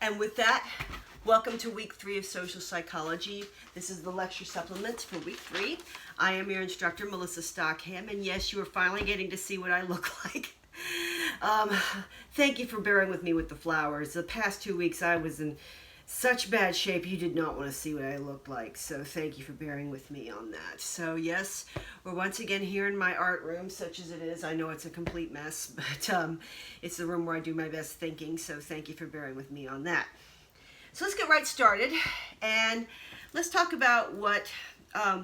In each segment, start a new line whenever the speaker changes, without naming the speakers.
And with that, welcome to week 3 of social psychology. This is the lecture supplement for week 3. I am your instructor, Melissa Stockham, and yes, you are finally getting to see what I look like. Thank you for bearing with me with the flowers. The past 2 weeks I was in such bad shape you did not want to see what I looked like, so thank you for bearing with me on that. So yes, we're once again here in my art room, such as it is. I know it's a complete mess, but it's the room where I do my best thinking, so thank you for bearing with me on that. So let's get right started, and let's talk about what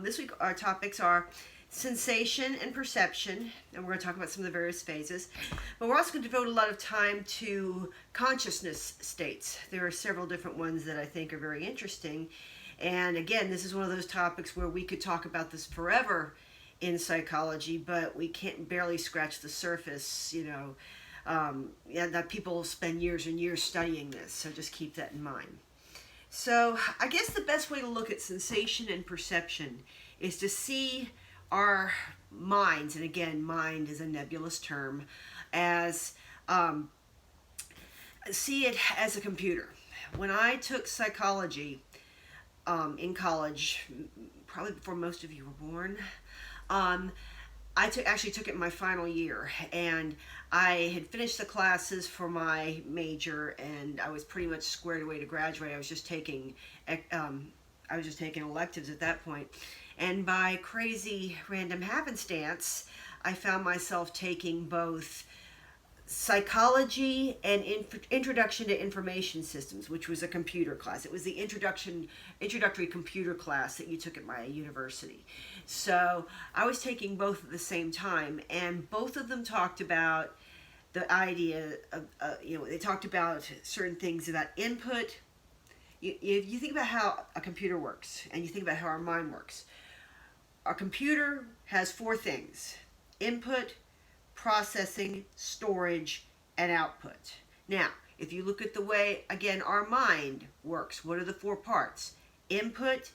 this week our topics are: sensation and perception, and we're going to talk about some of the various phases. But we're also going to devote a lot of time to consciousness states. There are several different ones that I think are very interesting. And again, this is one of those topics where we could talk about this forever in psychology, but we can't barely scratch the surface, that people spend years and years studying this. So just keep that in mind. So I guess the best way to look at sensation and perception is to see our minds, and again, mind is a nebulous term, as see it as a computer. When I took psychology in college, probably before most of you were born, I actually took it in my final year, and I had finished the classes for my major, and I was pretty much squared away to graduate. I was just taking electives at that point. And by crazy random happenstance, I found myself taking both psychology and introduction to information systems, which was a computer class. It was the introductory computer class that you took at my university. So I was taking both at the same time, and both of them talked about the idea of, they talked about certain things about input. If you think about how a computer works, and you think about how our mind works, our computer has 4 things: input, processing, storage, and output. Now, if you look at the way, again, our mind works, what are the 4 parts? Input,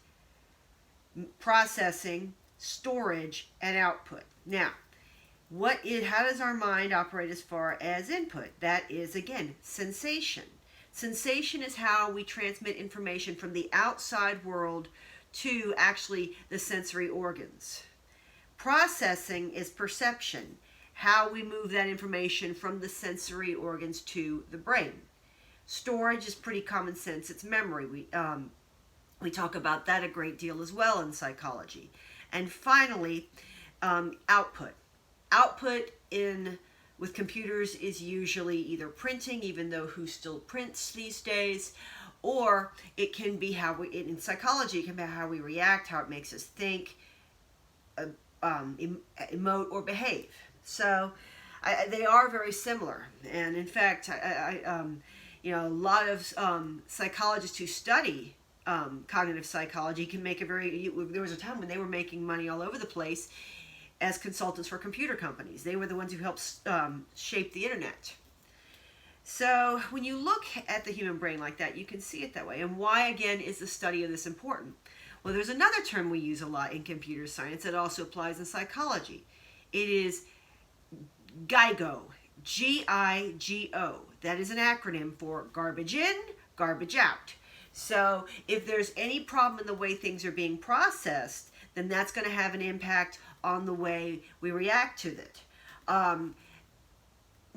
processing, storage, and output. Now, how does our mind operate as far as input? That is, again, sensation. Sensation is how we transmit information from the outside world to actually the sensory organs. Processing is perception, how we move that information from the sensory organs to the brain. Storage is pretty common sense, it's memory. We talk about that a great deal as well in psychology. And finally, output. Output with computers is usually either printing, even though who still prints these days, or it can be in psychology, it can be how we react, how it makes us think, emote, or behave. So they are very similar. And in fact, a lot of psychologists who study cognitive psychology can make there was a time when they were making money all over the place as consultants for computer companies. They were the ones who helped shape the internet. So when you look at the human brain like that, you can see it that way. And why, again, is the study of this important? Well, there's another term we use a lot in computer science that also applies in psychology. It is GIGO, G-I-G-O. That is an acronym for garbage in, garbage out. So if there's any problem in the way things are being processed, then that's going to have an impact on the way we react to it.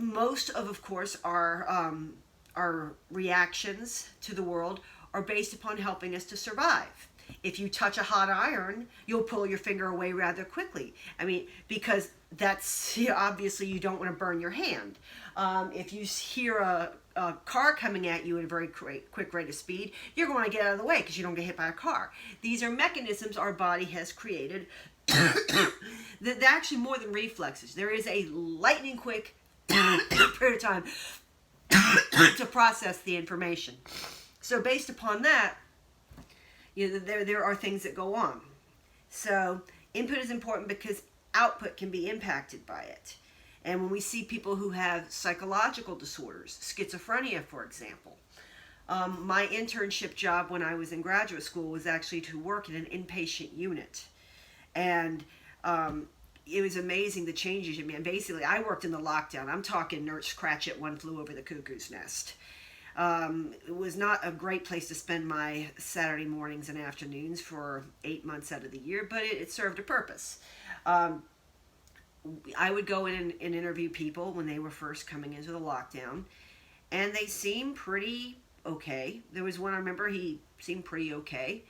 Most of course, our reactions to the world are based upon helping us to survive. If you touch a hot iron, you'll pull your finger away rather quickly. Because that's, obviously you don't want to burn your hand. If you hear a car coming at you at a very quick rate of speed, you're going to get out of the way because you don't get hit by a car. These are mechanisms our body has created that actually more than reflexes. There is a lightning quick period of time to process the information. So based upon that, there are things that go on. So input is important because output can be impacted by it. And when we see people who have psychological disorders, schizophrenia, for example, my internship job when I was in graduate school was actually to work in an inpatient unit. And it was amazing the changes you made. Basically, I worked in the lockdown. I'm talking Nurse Cratchit, One Flew Over the Cuckoo's Nest. It was not a great place to spend my Saturday mornings and afternoons for 8 months out of the year, but it served a purpose. Um, I would go in and interview people when they were first coming into the lockdown, and they seemed pretty okay. There was one I remember, he seemed pretty okay.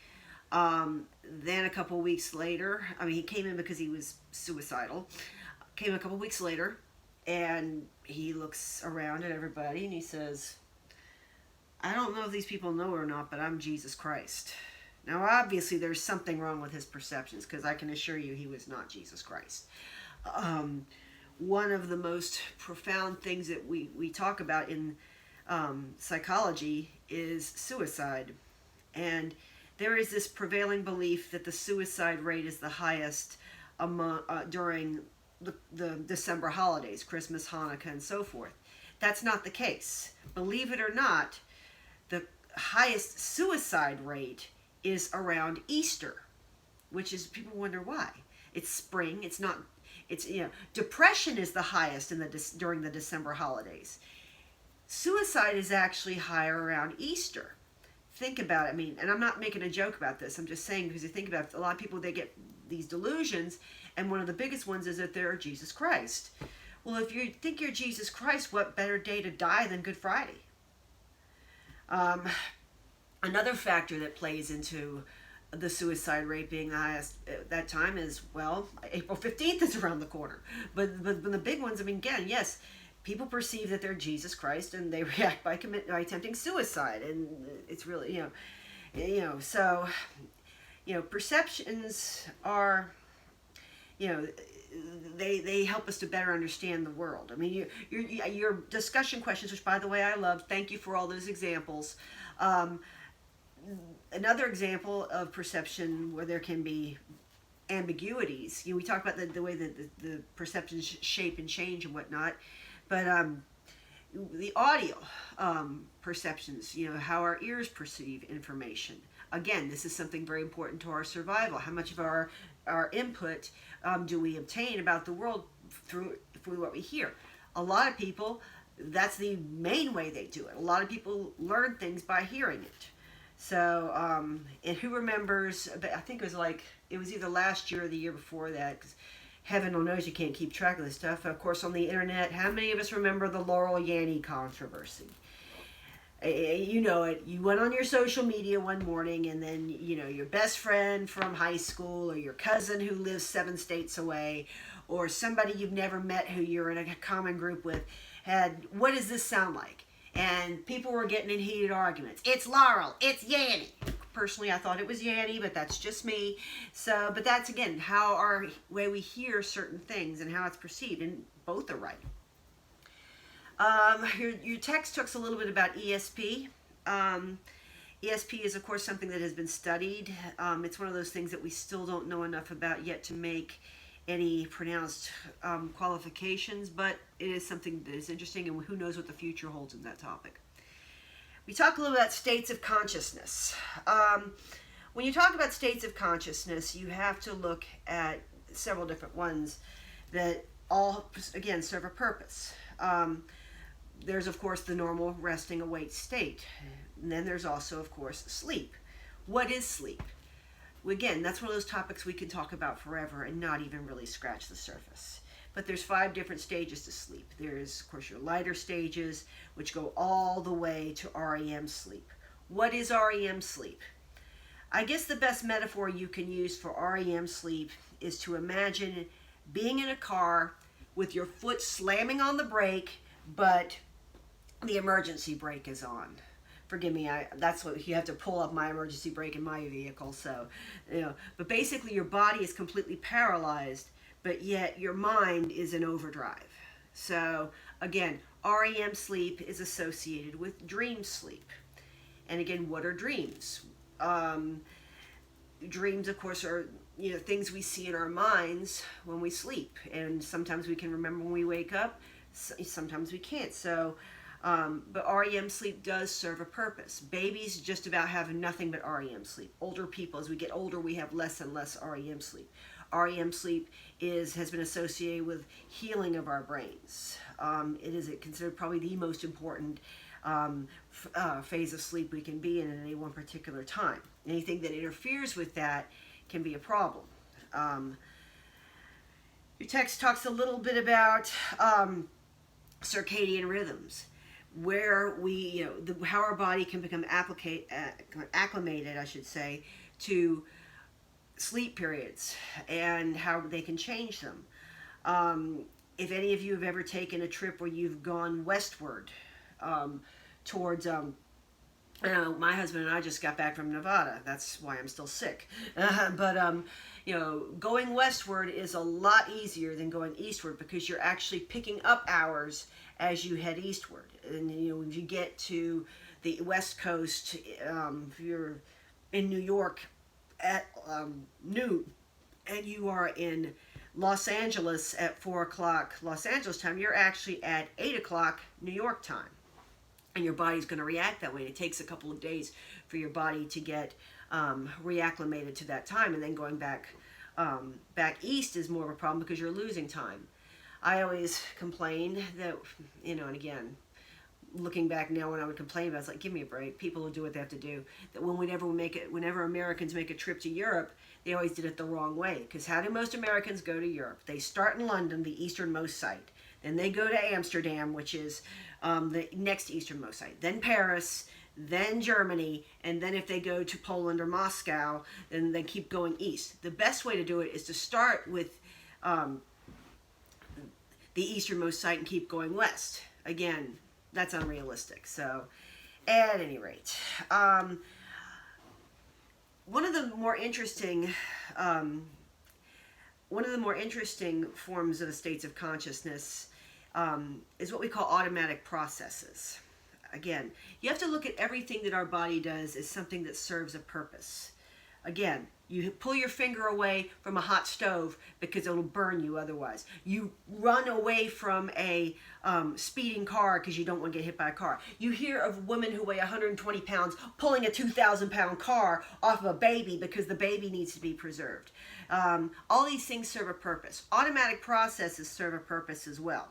Then a couple weeks later, I mean, he came in because he was suicidal. Came a couple weeks later, and he looks around at everybody and he says, I don't know if these people know it or not, but I'm Jesus Christ. Now, obviously, there's something wrong with his perceptions, because I can assure you he was not Jesus Christ. Um, One of the most profound things that we talk about in psychology is suicide. And there is this prevailing belief that the suicide rate is the highest during the December holidays, Christmas, Hanukkah, and so forth. That's not the case. Believe it or not, the highest suicide rate is around Easter, which is, people wonder why. It's spring. It's not. It's, depression is the highest during the December holidays. Suicide is actually higher around Easter. Think about it. I mean, and I'm not making a joke about this. I'm just saying, because you think about it, a lot of people, they get these delusions, and one of the biggest ones is that they're Jesus Christ. Well, if you think you're Jesus Christ, what better day to die than Good Friday? Another factor that plays into the suicide rate being the highest at that time is, well, April 15th is around the corner. But the big ones, I mean, again, yes, people perceive that they're Jesus Christ, and they react by attempting suicide, and it's really, so, perceptions are, they help us to better understand the world. I mean, your discussion questions, which, by the way, I love. Thank you for all those examples. Another example of perception where there can be ambiguities. We talk about the way that the perceptions shape and change and whatnot, but the audio perceptions, how our ears perceive information. Again, this is something very important to our survival. How much of our input do we obtain about the world through what we hear? A lot of people, that's the main way they do it. A lot of people learn things by hearing it. So, and who remembers, I think it was either last year or the year before that, because heaven only knows you can't keep track of this stuff. Of course, on the internet, how many of us remember the Laurel Yanny controversy? You know it. You went on your social media one morning, and then, your best friend from high school, or your cousin who lives 7 states away, or somebody you've never met who you're in a common group with, what does this sound like? And people were getting in heated arguments. It's Laurel. It's Yanny. Personally, I thought it was Yanny, but that's just me. So, but that's, again, how our way we hear certain things and how it's perceived, and both are right. Your text talks a little bit about ESP. ESP is, of course, something that has been studied. It's one of those things that we still don't know enough about yet to make any pronounced qualifications, but it is something that is interesting, and who knows what the future holds in that topic. We talk a little about states of consciousness. When you talk about states of consciousness, you have to look at several different ones that all, again, serve a purpose. There's, of course, the normal resting awake state. And then there's also, of course, sleep. What is sleep? Again, that's one of those topics we can talk about forever and not even really scratch the surface. But there's 5 different stages to sleep. There's, of course, your lighter stages, which go all the way to REM sleep. What is REM sleep? I guess the best metaphor you can use for REM sleep is to imagine being in a car with your foot slamming on the brake, but the emergency brake is on. Forgive me, that's what you have to pull up my emergency brake in my vehicle. So, but basically your body is completely paralyzed, but yet your mind is in overdrive. So again, REM sleep is associated with dream sleep. And again, what are dreams? Dreams, of course, are things we see in our minds when we sleep, and sometimes we can remember when we wake up. Sometimes we can't. So. But REM sleep does serve a purpose. Babies just about have nothing but REM sleep. Older people, as we get older, we have less and less REM sleep. REM sleep has been associated with healing of our brains. It is considered probably the most important phase of sleep we can be in at any one particular time. Anything that interferes with that can be a problem. Your text talks a little bit about circadian rhythms, where we, how our body can become acclimated, I should say, to sleep periods and how they can change them. If any of you have ever taken a trip where you've gone westward towards, I know my husband and I just got back from Nevada. That's why I'm still sick. Going westward is a lot easier than going eastward because you're actually picking up hours as you head eastward. And when you get to the West Coast, if you're in New York at noon, and you are in Los Angeles at 4 o'clock Los Angeles time, you're actually at 8 o'clock New York time. And your body's going to react that way. It takes a couple of days for your body to get reacclimated to that time, and then going back east is more of a problem because you're losing time. I always complain that, and again, looking back now when I would complain about it, it's like, give me a break. People will do what they have to do. That whenever Americans make a trip to Europe, they always did it the wrong way. Because how do most Americans go to Europe? They start in London, the easternmost site. Then they go to Amsterdam, which is the next easternmost site. Then Paris, then Germany, and then if they go to Poland or Moscow, then they keep going east. The best way to do it is to start with the easternmost site and keep going west. Again, that's unrealistic. So, at any rate, one of the more interesting forms of states of consciousness is what we call automatic processes. Again, you have to look at everything that our body does as something that serves a purpose. Again, you pull your finger away from a hot stove because it'll burn you otherwise. You run away from a speeding car because you don't want to get hit by a car. You hear of women who weigh 120 pounds pulling a 2,000-pound car off of a baby because the baby needs to be preserved. All these things serve a purpose. Automatic processes serve a purpose as well.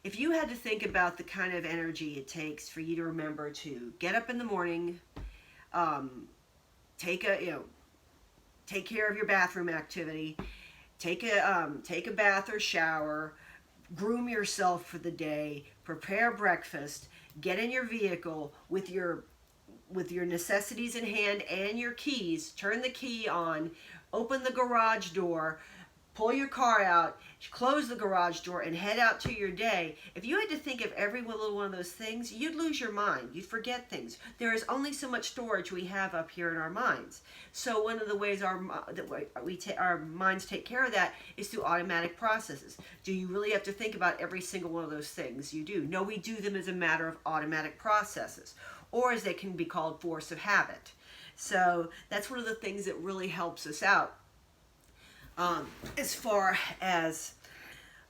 If you had to think about the kind of energy it takes for you to remember to get up in the morning, take care of your bathroom activity, take a bath or shower, groom yourself for the day, prepare breakfast, get in your vehicle with your necessities in hand and your keys, turn the key on, open the garage door, pull your car out, close the garage door, and head out to your day. If you had to think of every little one of those things, you'd lose your mind. You'd forget things. There is only so much storage we have up here in our minds. So one of the ways our minds take care of that is through automatic processes. Do you really have to think about every single one of those things? You do. No, we do them as a matter of automatic processes, or as they can be called, force of habit. So that's one of the things that really helps us out. As far as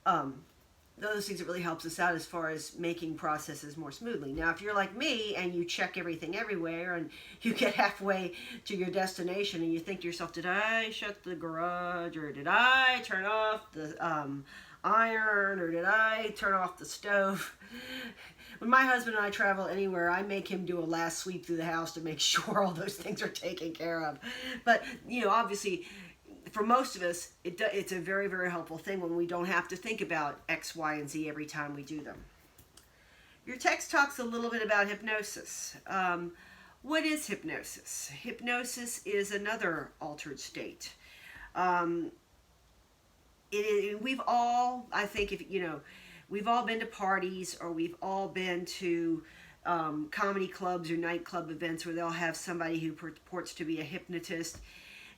those things that really helps us out as far as making processes more smoothly. Now, if you're like me and you check everything everywhere and you get halfway to your destination and you think to yourself, did I shut the garage, or did I turn off the iron, or did I turn off the stove? When my husband and I travel anywhere, I make him do a last sweep through the house to make sure all those things are taken care of. But, obviously, for most of us, it's a very, very helpful thing when we don't have to think about X, Y, and Z every time we do them. Your text talks a little bit about hypnosis. What is hypnosis? Hypnosis is another altered state. We've all, I think, we've all been to parties, or we've all been to comedy clubs or nightclub events where they'll have somebody who purports to be a hypnotist.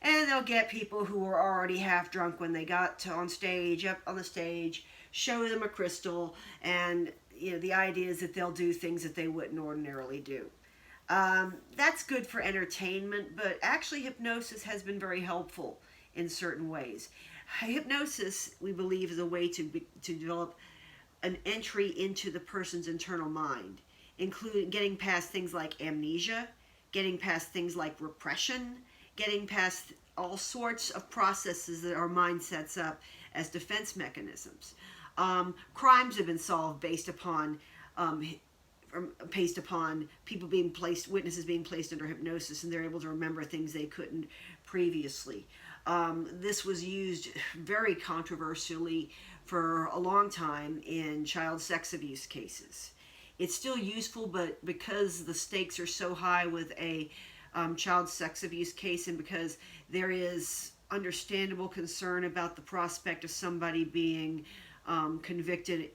And they'll get people who were already half drunk when they got up on the stage, show them a crystal, and the idea is that they'll do things that they wouldn't ordinarily do. That's good for entertainment, but actually hypnosis has been very helpful in certain ways. Hypnosis, we believe, is a way to develop an entry into the person's internal mind, including getting past things like amnesia, getting past things like repression, getting past all sorts of processes that our mind sets up as defense mechanisms. Crimes have been solved based upon based upon people being placed, witnesses being placed under hypnosis, and they're able to remember things they couldn't previously. This was used very controversially for a long time in child sex abuse cases. It's still useful, but because the stakes are so high with a child sex abuse case, and because there is understandable concern about the prospect of somebody being convicted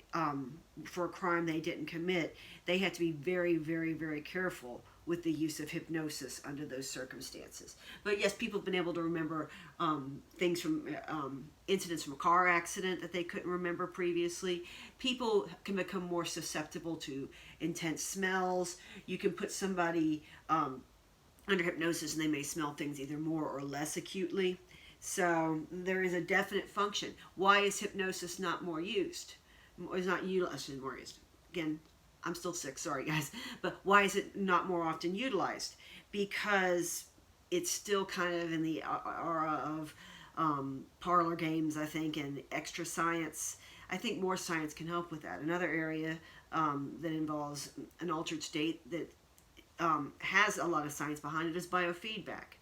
for a crime they didn't commit, they had to be very, very, very careful with the use of hypnosis under those circumstances. But yes, people have been able to remember things from incidents from a car accident that they couldn't remember previously. People can become more susceptible to intense smells. You can put somebody under hypnosis and they may smell things either more or less acutely. So there is a definite function. Why is hypnosis not more used? It's not utilized, more used. Again, I'm still sick, sorry guys. But why is it not more often utilized? Because it's still kind of in the aura of parlor games, I think, and extra science. I think more science can help with that. Another area that involves an altered state that has a lot of science behind it is biofeedback.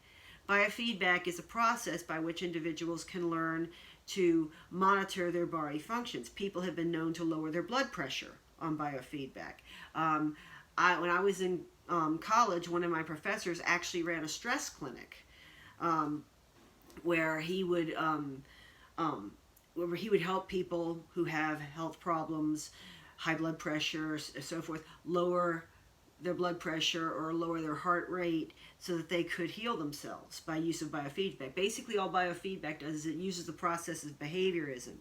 Biofeedback is a process by which individuals can learn to monitor their body functions. People have been known to lower their blood pressure on biofeedback. When I was in college, one of my professors actually ran a stress clinic where he would help people who have health problems, high blood pressure, so forth, lower their blood pressure or lower their heart rate so that they could heal themselves by use of biofeedback. Basically, all biofeedback does is it uses the process of behaviorism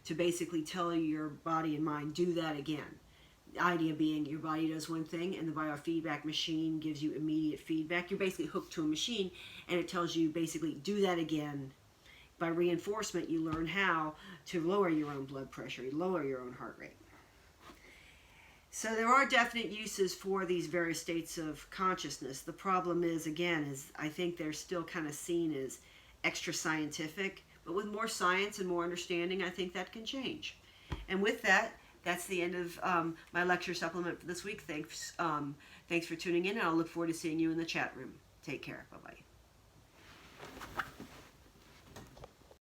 to basically tell your body and mind, do that again. The idea being your body does one thing and the biofeedback machine gives you immediate feedback. You're basically hooked to a machine and it tells you basically do that again. By reinforcement, you learn how to lower your own blood pressure, you lower your own heart rate. So there are definite uses for these various states of consciousness. The problem is, again, I think they're still kind of seen as extra scientific, but with more science and more understanding, I think that can change. And with that, that's the end of my lecture supplement for this week. Thanks for tuning in, and I'll look forward to seeing you in the chat room. Take care. Bye-bye.